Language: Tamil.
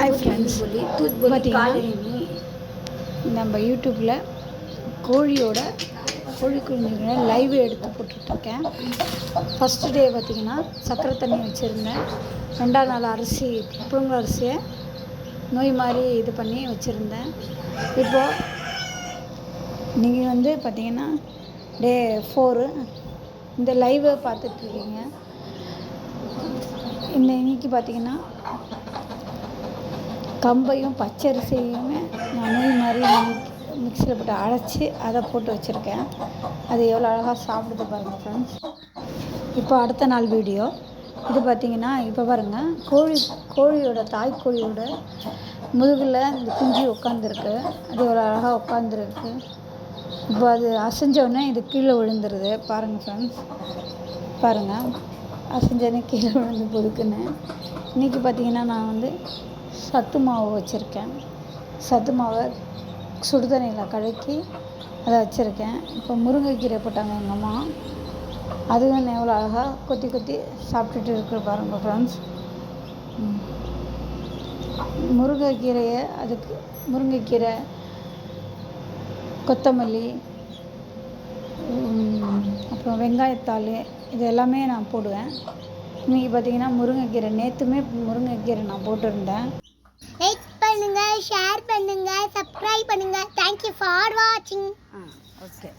ஹாய் ஃப்ரெண்ட்ஸ், பார்த்தீங்கன்னா நம்ம யூடியூப்பில் கோழி குஞ்சுகளை லைவ் எடுத்து போட்டுட்ருக்கேன். ஃபஸ்ட்டு டே பார்த்திங்கன்னா சக்கரை தண்ணி வச்சுருந்தேன். 2ஆம் நாள் அரிசி புழுங்கல் அரிசியை நோய் மாதிரி இது பண்ணி வச்சுருந்தேன். இப்போது நீங்கள் பார்த்திங்கன்னா டே 4 இந்த லைவை பார்த்துட்ருக்கீங்க. இன்னைக்கு பார்த்திங்கன்னா கம்பையும் பச்சரிசியுமே நான் நோய் மாதிரி மிக்சியில் போட்டு அரைச்சி அதை போட்டு வச்சுருக்கேன். அது எவ்வளோ அழகாக சாப்பிடுது பாருங்கள் ஃப்ரெண்ட்ஸ். இப்போ அடுத்த நாள் வீடியோ இது பார்த்திங்கன்னா, இப்போ பாருங்கள் கோழியோட தாய்க்கோழியோட முதுகில் இந்த குஞ்சு உட்காந்துருக்கு. அது எவ்வளோ அழகாக உட்காந்துருக்கு. இப்போ அது அசைஞ்சோடனே இது கீழே விழுந்துருது பாருங்கள் ஃப்ரெண்ட்ஸ். பாருங்கள், அசைஞ்சோடனே கீழே விழுந்து பொதுக்குன்னு. இன்றைக்கி பார்த்திங்கன்னா நான் சத்து மாவு வச்சுருக்கேன். சத்து மாவை சுடுதண்ணியில் கலக்கி அதை வச்சுருக்கேன். இப்போ முருங்கைக்கீரை போட்டாங்க எங்கள் அம்மா. அதுவும் எவ்வளோ அழகாக கொத்தி கொத்தி சாப்பிட்டுட்டு இருக்கிற பாருங்கள் ஃப்ரெண்ட்ஸ். முருங்கைக்கீரை, கொத்தமல்லி, அப்புறம் வெங்காயத்தாள் இது எல்லாமே நான் போடுவேன். இன்றைக்கி பார்த்திங்கன்னா முருங்கைக்கீரை, நேற்றுமே முருங்கைக்கீரை நான் போட்டிருந்தேன். லைக் பண்ணுங்க, ஷேர் பண்ணுங்க, சப்ஸ்கிரைப் பண்ணுங்க. தேங்க்யூ ஃபார் வாட்சிங். ஓகே.